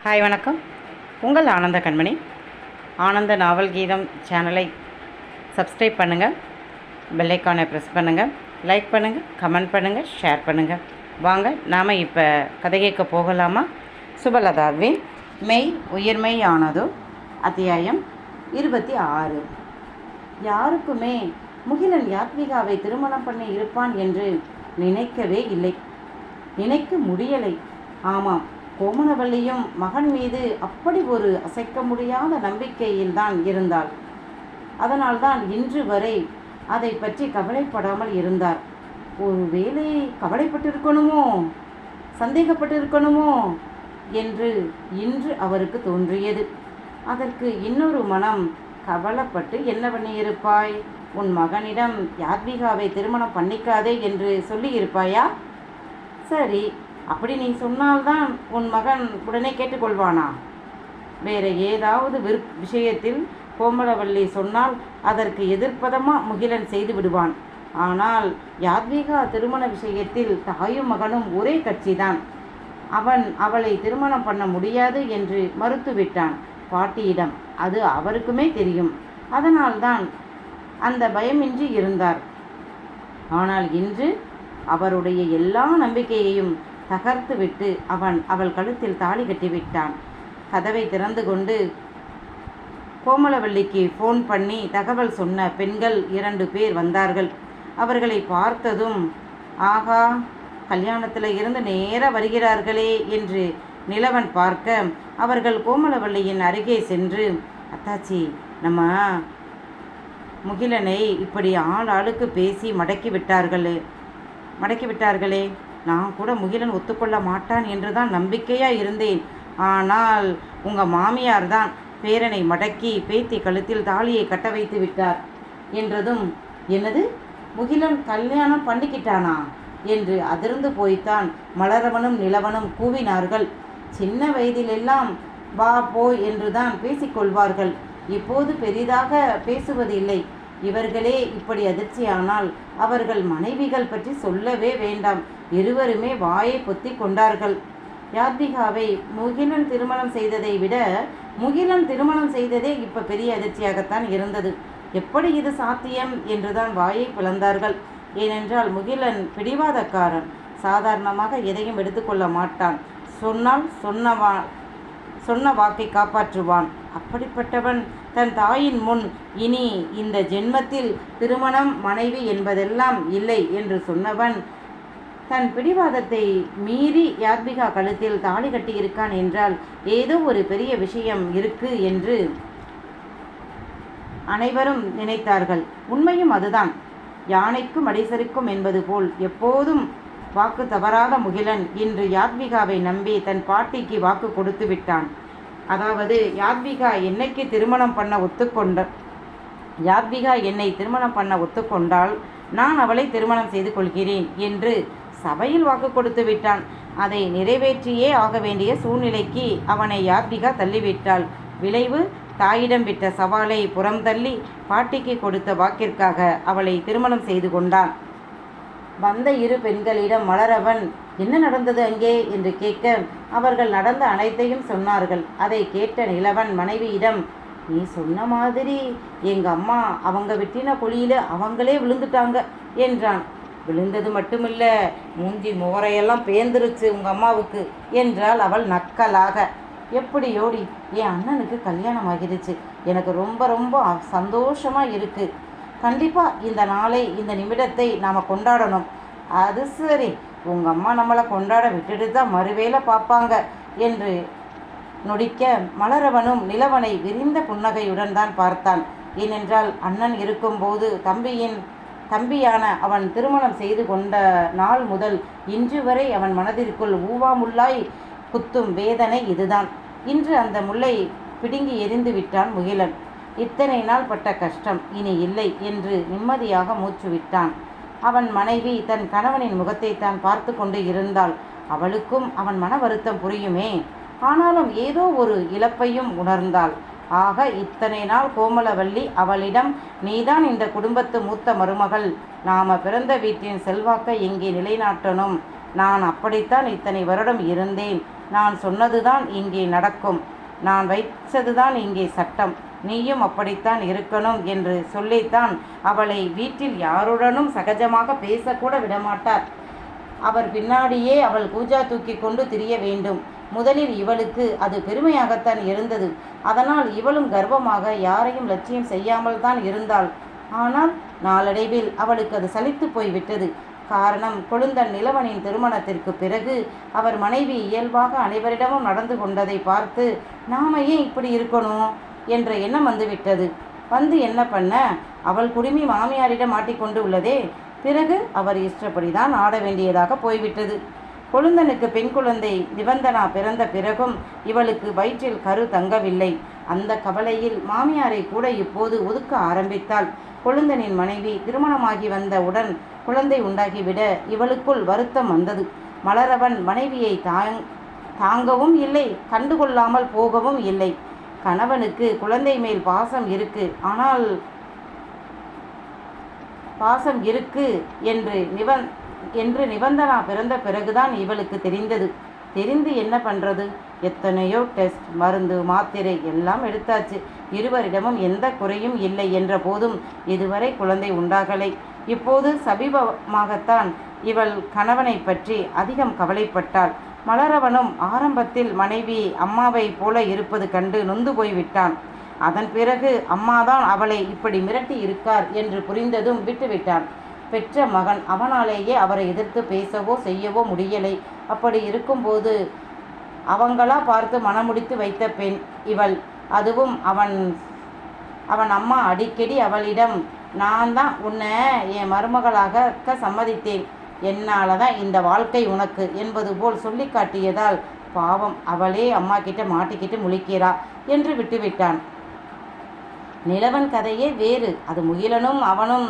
Hi வணக்கம். உங்கள் ஆனந்த கண்மணி. ஆனந்த நாவல் கீதம் சேனலை சப்ஸ்கிரைப் பண்ணுங்கள், பெல்லைக்கானை ப்ரெஸ் பண்ணுங்கள், லைக் பண்ணுங்கள், கமெண்ட் பண்ணுங்கள், ஷேர் பண்ணுங்கள். வாங்க நாம் இப்போ கதை கேட்க போகலாமா? சுபலதாவின் மெய் உயிர்மை ஆனதோ அத்தியாயம் 26. யாருக்குமே முகிலன் யாத்விகாவை திருமணம் பண்ணி இருப்பான் என்று நினைக்கவே இல்லை, நினைக்க முடியலை. ஆமாம், கோமலவல்லியும் மகன் மீது அப்படி ஒரு அசைக்க முடியாத நம்பிக்கையில்தான் இருந்தாள். அதனால்தான் இன்று வரை அதை பற்றி கவலைப்படாமல் இருந்தார். ஒருவேளை கவலைப்பட்டிருக்கணுமோ, சந்தேகப்பட்டிருக்கணுமோ என்று இன்று அவருக்கு தோன்றியது. அதற்கு இன்னொரு மனம் கவலைப்பட்டு என்ன பண்ணியிருப்பாய்? உன் மகனிடம் யாத்விகாவை திருமணம் பண்ணிக்காதே என்று சொல்லியிருப்பாயா? சரி, அப்படி நீ சொன்னால்தான் உன் மகன் உடனே கேட்டுக்கொள்வானா? வேறு ஏதாவது விஷயத்தில் கோமலவல்லி சொன்னால் அதற்கு எதிர்ப்பதமாக முகிலன் செய்து விடுவான். ஆனால் யாத்விகா திருமண விஷயத்தில் தாயும் மகனும் ஒரே கட்சிதான். அவன் அவளை திருமணம் பண்ண முடியாது என்று மறுத்துவிட்டான் பாட்டியிடம். அது அவருக்குமே தெரியும். அதனால்தான் அந்த பயமின்றி இருந்தார். ஆனால் இன்று அவருடைய எல்லா நம்பிக்கையையும் தகர்த்து விட்டு அவள் கழுத்தில் தாலி கட்டிவிட்டான். கதவை திறந்து கொண்டு கோமலவல்லிக்கு ஃபோன் பண்ணி தகவல் சொன்ன பெண்கள் 2 பேர் வந்தார்கள். அவர்களை பார்த்ததும், ஆகா, கல்யாணத்தில் இருந்து நேர வருகிறார்களே என்று நிலவன் பார்க்க, அவர்கள் கோமலவல்லியின் அருகே சென்று, அத்தாச்சி, நம்ம முகிலனை இப்படி ஆளுக்கு பேசி மடக்கி விட்டார்களே. நான் கூட முகிலன் ஒத்துக்கொள்ள மாட்டான் என்றுதான் நம்பிக்கையாக இருந்தேன். ஆனால் உங்கள் மாமியார் தான் பேரனை மடக்கி பேத்தி கழுத்தில் தாலியை கட்ட வைத்து விட்டார் என்றதும், என்னது, முகிலன் கல்யாணம் பண்ணிக்கிட்டானா என்று அதிர்ந்து போய்த்தான் மலரவனும் நிலவனும் கூவினார்கள். சின்ன வயதிலெல்லாம் வா போ என்றுதான் பேசிக்கொள்வார்கள். இப்போது பெரிதாக பேசுவதில்லை. இவர்களே இப்படி அதிர்ச்சியானால் அவர்கள் மனைவிகள் பற்றி சொல்லவே வேண்டாம். இருவருமே வாயை பொத்தி கொண்டார்கள். யாத்விகாவை முகிலன் திருமணம் செய்ததை விட முகிலன் திருமணம் செய்ததே இப்ப பெரிய அதிர்ச்சியாகத்தான் இருந்தது. எப்படி இது சாத்தியம் என்றுதான் வாயை பிளந்தார்கள். ஏனென்றால் முகிலன் பிடிவாதக்காரன். சாதாரணமாக எதையும் எடுத்துக்கொள்ள மாட்டான். சொன்னால் சொன்ன வாக்கை காப்பாற்றுவான். அப்படிப்பட்டவன் தன் தாயின் முன் இனி இந்த ஜென்மத்தில் திருமணம், மனைவி என்பதெல்லாம் இல்லை என்று சொன்னவன் தன் பிடிவாதத்தை மீறி யாத்விகா கழுத்தில் தாலி கட்டியிருக்கான் என்றால் ஏதோ ஒரு பெரிய விஷயம் இருக்கு என்று அனைவரும் நினைத்தார்கள். உண்மையும் அதுதான். யானைக்கு மடிசரிக்கும் என்பது போல் எப்போதும் வாக்கு தவறாத முகிலன் இன்று யாத்விகாவை நம்பி தன் பாட்டிக்கு வாக்கு கொடுத்து விட்டான். அதாவது, யாத்விகா என்னை திருமணம் பண்ண ஒத்துக்கொண்டால் நான் அவளை திருமணம் செய்து கொள்கிறேன் என்று சபையில் வாக்கு கொடுத்து விட்டான். அதை நிறைவேற்றியே ஆக வேண்டிய சூழ்நிலைக்கு அவனை யாத்விகா தள்ளிவிட்டாள். விளைவு, தாயிடம் விட்ட சவாலை புறம் தள்ளி பாட்டிக்கு கொடுத்த வாக்கிற்காக அவளை திருமணம் செய்து கொண்டான். வந்த 2 பெண்களிடம் மலரவன் என்ன நடந்தது அங்கே என்று கேட்க, அவர்கள் நடந்த அனைத்தையும் சொன்னார்கள். அதை கேட்ட நிலவன் மனைவியிடம், நீ சொன்ன மாதிரி எங்கள் அம்மா அவங்க வெட்டின குழியில் அவங்களே விழுந்துட்டாங்க என்றான். விழுந்தது மட்டுமில்ல, மூஞ்சி முகரையெல்லாம் பேந்துருச்சு உங்கள் அம்மாவுக்கு என்றாள் அவள் நக்கலாக. எப்படியோடி என் அண்ணனுக்கு கல்யாணம் ஆகிடுச்சு. எனக்கு ரொம்ப ரொம்ப சந்தோஷமாக இருக்குது. கண்டிப்பாக இந்த நாளை, இந்த நிமிடத்தை நாம் கொண்டாடணும். அது சரி, உங்கள் அம்மா நம்மளை கொண்டாட விட்டுட்டு தான் மறுவேளை பார்ப்பாங்க என்று நொடிக்க, மலரவனும் நிலவனை விரிந்த புன்னகையுடன் தான் பார்த்தான். ஏனென்றால் அண்ணன் இருக்கும்போது தம்பியான அவன் திருமணம் செய்து கொண்ட நாள் முதல் இன்று வரை அவன் மனதிற்குள் ஊவாமுள்ளாய் குத்தும் வேதனை இதுதான். இன்று அந்த முல்லை பிடுங்கி எரிந்து விட்டான் முகிலன். இத்தனை நாள் பட்ட கஷ்டம் இனி இல்லை என்று நிம்மதியாக மூச்சு விட்டான். அவன் மனைவி தன் கணவனின் முகத்தை தான் பார்த்து கொண்டு இருந்தாள். அவளுக்கும் அவன் மன வருத்தம் புரியுமே. ஆனாலும் ஏதோ ஒரு இழப்பையும் உணர்ந்தாள். ஆக இத்தனை நாள் கோமலவல்லி அவளிடம், நீதான் இந்த குடும்பத்து மூத்த மருமகள், நாம பிறந்த வீட்டின் செல்வாக்கை இங்கே நிலைநாட்டணும், நான் அப்படித்தான் இத்தனை வருடம் இருந்தேன். நான் சொன்னதுதான் இங்கே நடக்கும். நான் வைச்சதுதான் இங்கே சட்டம். நீயும் அப்படித்தான் இருக்கணும் என்று சொல்லித்தான் அவளை வீட்டில் யாருடனும் சகஜமாக பேசக்கூட விடமாட்டார். அவர் பின்னாடியே அவள் கூஜா தூக்கி கொண்டு திரிய வேண்டும். முதலில் இவளுக்கு அது பெருமையாகத்தான் இருந்தது. அதனால் இவளும் கர்வமாக யாரையும் லட்சியம் செய்யாமல் தான் இருந்தாள். ஆனால் நாளடைவில் அவளுக்கு அது சலித்து போய்விட்டது. காரணம், கொழுந்தன் நிலவனின் திருமணத்திற்கு பிறகு அவர் மனைவி இயல்பாக அனைவரிடமும் நடந்து கொண்டதை பார்த்து நாம ஏன் இப்படி இருக்கணும் என்ற எண்ணம் வந்துவிட்டது. வந்து என்ன பண்ண, அவள் குடுமி மாமியாரிடம் மாட்டிக்கொண்டு உள்ளதே. பிறகு அவர் இஷ்டப்படிதான் ஆட வேண்டியதாக போய்விட்டது. கொழுந்தனுக்கு பெண் குழந்தை நிபந்தனா பிறந்த பிறகும் இவளுக்கு வயிற்றில் கரு தங்கவில்லை. அந்த கவலையில் மாமியாரை கூட இப்போது ஒதுக்க ஆரம்பித்தாள். கொழுந்தனின் மனைவி திருமணமாகி வந்தவுடன் குழந்தை உண்டாகிவிட இவளுக்குள் வருத்தம் வந்தது. மலரவன் மனைவியை தாங்கவும் இல்லை, கண்டுகொள்ளாமல் போகவும் இல்லை. கணவனுக்கு குழந்தை மேல் பாசம் இருக்கு என்று நிபந்தனா பிறந்த பிறகுதான் இவளுக்கு தெரிந்தது. தெரிந்து என்ன பண்ணுறது? எத்தனையோ டெஸ்ட், மருந்து, மாத்திரை எல்லாம் எடுத்தாச்சு. இருவரிடமும் எந்த குறையும் இல்லை என்ற போதும் இதுவரை குழந்தை உண்டாகலை. இப்போது சமீபமாகத்தான் இவள் கணவனை பற்றி அதிகம் கவலைப்பட்டாள். மலரவனும் ஆரம்பத்தில் மனைவி அம்மாவை போல இருப்பது கண்டு நொந்து போய்விட்டான். அதன் பிறகு அம்மாதான் அவளை இப்படி மிரட்டி இருக்கார் என்று புரிந்ததும் விட்டுவிட்டான். பெற்ற மகன், அவனாலேயே அவரை எதிர்த்து பேசவோ செய்யவோ முடியலை. அப்படி இருக்கும்போது அவங்களா பார்த்து மனமுடித்து வைத்த பெண் இவள். அதுவும் அவன் அம்மா அடிக்கடி அவளிடம், நான் தான் உன்னை என் மருமகளாக சம்மதித்தேன், என்னால் தான் இந்த வாழ்க்கை உனக்கு என்பது போல் சொல்லி காட்டியதால் பாவம் அவளே அம்மா கிட்ட மாட்டிக்கிட்டு முழிக்கிறா என்று விட்டுவிட்டான். நிலவன் கதையே வேறு. அது முகிலனும் அவனும்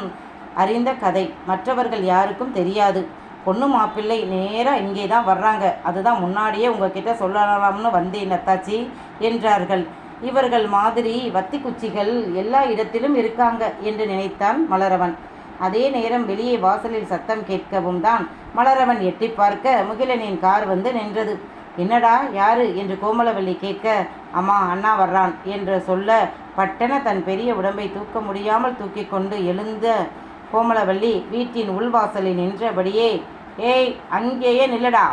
அறிந்த கதை. மற்றவர்கள் யாருக்கும் தெரியாது. பொண்ணு மாப்பிள்ளை நேராக இங்கே தான் வர்றாங்க. அதுதான் முன்னாடியே உங்ககிட்ட சொல்லலாம்னு வந்தேன் அத்தாச்சி என்றார்கள். இவர்கள் மாதிரி வத்தி குச்சிகள் எல்லா இடத்திலும் இருக்காங்க என்று நினைத்தான் மலரவன். அதே நேரம் வெளியே வாசலில் சத்தம் கேட்கவும் தான் மலரவன் எட்டி பார்க்க முகிலனின் கார் வந்து நின்றது. என்னடா, யாரு என்று கோமலவல்லி கேட்க, அம்மா அண்ணா வர்றான் என்று சொல்ல பட்டென தன் பெரிய உடம்பை தூக்க முடியாமல் தூக்கி கொண்டு எழுந்த கோமலவல்லி வீட்டின் உள்வாசலில் நின்றபடியே, ஏய் அங்கேயே நில்லடா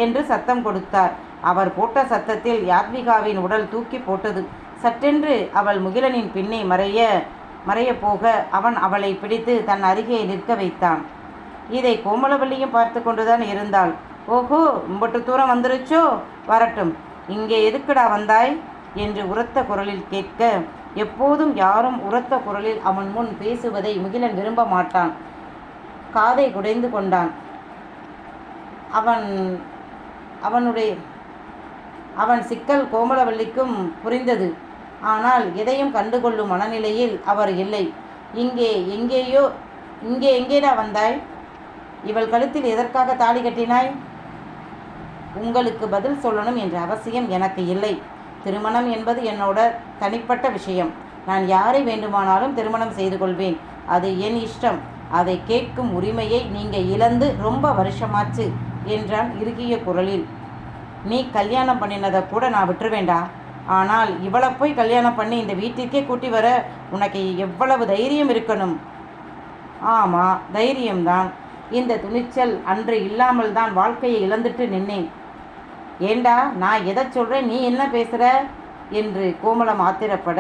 என்று சத்தம் கொடுத்தார். அவர் போட்ட சத்தத்தில் யாத்விகாவின் உடல் தூக்கி போட்டது. சட்டென்று அவள் முகிலனின் பின்னே மறைய போக அவன் அவளை பிடித்து தன் அருகே நிற்க வைத்தான். இதை கோமலவல்லியும் பார்த்து கொண்டுதான் இருந்தாள். ஓஹோ, இம்பட்டு தூரம் வந்துருச்சோ, வரட்டும், இங்கே எதுக்குடா வந்தாய் என்று உரத்த குரலில் கேட்க, எப்போதும் யாரும் உரத்த குரலில் அவன் முன் பேசுவதை முகிலன் விரும்ப மாட்டான். காதை குடைந்து கொண்டான். அவன் சிக்கல் கோமலவல்லிக்கும் புரிந்தது. ஆனால் எதையும் கண்டுகொள்ளும் மனநிலையில் அவர் இல்லை. இங்கே எங்கேடா வந்தாய்? இவள் கழுத்தில் எதற்காக தாலி கட்டினாய்? உங்களுக்கு பதில் சொல்லணும் என்ற அவசியம் எனக்கு இல்லை. திருமணம் என்பது என்னோட தனிப்பட்ட விஷயம். நான் யாரை வேண்டுமானாலும் திருமணம் செய்து கொள்வேன். அது என் இஷ்டம். அதை கேட்கும் உரிமையை நீங்கள் இழந்து ரொம்ப வருஷமாச்சு என்றான் இறுகிய குரலில். நீ கல்யாணம் பண்ணினதை கூட நான் விட்டுருவேண்டா. ஆனால் இவளை போய் கல்யாணம் பண்ணி இந்த வீட்டிற்கே கூட்டி வர உனக்கு எவ்வளவு தைரியம் இருக்கணும்? ஆமாம், தைரியம்தான். இந்த துணிச்சல் அன்று இல்லாமல் தான் வாழ்க்கையை இழந்துட்டு நின்னேன். ஏண்டா, நான் எதை சொல்கிறேன், நீ என்ன பேசுகிற என்று கோமலம் ஆத்திரப்பட,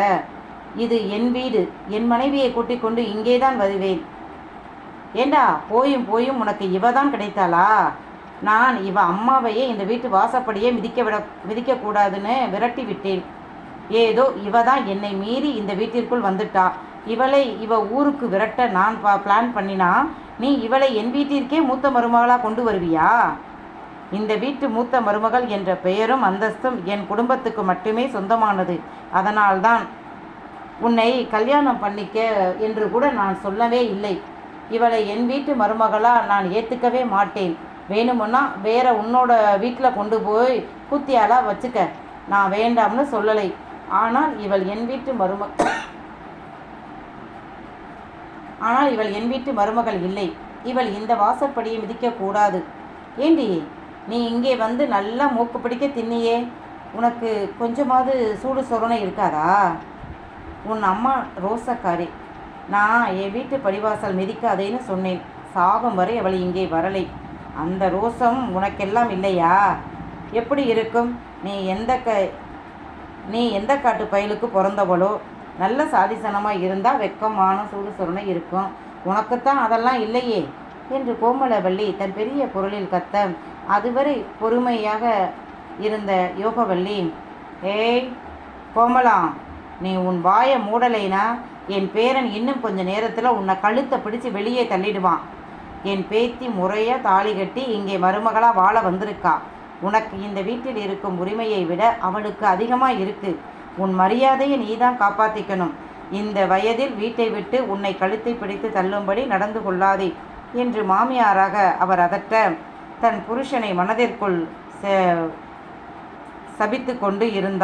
இது என் வீடு. என் மனைவியை கூட்டிக் கொண்டு இங்கே தான் வருவேன். ஏண்டா, போயும் உனக்கு இவ தான் கிடைத்தாளா? நான் இவ அம்மாவையே இந்த வீட்டு வாசப்படியே மிதிக்கக்கூடாதுன்னு விரட்டி விட்டேன். ஏதோ இவ தான் என்னை மீறி இந்த வீட்டிற்குள் வந்துட்டா. இவ ஊருக்கு விரட்ட நான் பிளான் பண்ணினா நீ இவளை என் வீட்டிற்கே மூத்த மருமகளாக கொண்டு வருவியா? இந்த வீட்டு மூத்த மருமகள் என்ற பெயரும் அந்தஸ்தும் என் குடும்பத்துக்கு மட்டுமே சொந்தமானது. அதனால்தான் உன்னை கல்யாணம் பண்ணிக்க என்று கூட நான் சொல்லவே இல்லை. இவளை என் வீட்டு மருமகளாக நான் ஏற்றுக்கவே மாட்டேன். வேணுமுன்னா வேற உன்னோட வீட்டில் கொண்டு போய் கூத்தியாலாக வச்சுக்க, நான் வேண்டாம்னு சொல்லலை. ஆனால் இவள் என் வீட்டு மருமகள் இல்லை. இவள் இந்த வாசற்படியை மிதிக்கக்கூடாது. ஏண்டி, நீ இங்கே வந்து நல்லா மூக்கு பிடிக்க தின்னியே, உனக்கு கொஞ்சமாவது சூடு சொரணை இருக்காதா? உன் அம்மா ரோசக்காரி. நான் என் வீட்டு படிவாசல் மிதிக்காதேன்னு சொன்னேன். சாகும் வரை அவள் இங்கே வரலை. அந்த ரோசம் உனக்கெல்லாம் இல்லையா? எப்படி இருக்கும்? நீ எந்த காட்டு பயலுக்கு பிறந்தவளோ? நல்ல சாதிசனமாக இருந்தால் வெக்கமான சூடு சொரணை இருக்கும். உனக்குத்தான் அதெல்லாம் இல்லையே என்று கோமலவல்லி தன் பெரிய குரலில் கத்த, அதுவரை பொறுமையாக இருந்த யோகவல்லி, ஏய் கோமலா, நீ உன் வாயை மூடலைனா என் பேரன் இன்னும் கொஞ்ச நேரத்தில் உன்னை கழுத்தை பிடிச்சு வெளியே தள்ளிடுவான். என் பேத்தி முறையாக தாலி கட்டி இங்கே மருமகளாக வாழ வந்திருக்கா. உனக்கு இந்த வீட்டில் இருக்கும் உரிமையை விட அவளுக்கு அதிகமாக இருக்கு. உன் மரியாதையை நீ தான் காப்பாற்றிக்கணும். இந்த வயதில் வீட்டை விட்டு உன்னை கழுத்தை பிடித்து தள்ளும்படி நடந்து கொள்ளாதே என்று மாமியாராக அவர் அதட்ட, தன் புருஷனை மனதிற்குள் சபித்து கொண்டு இருந்தார்.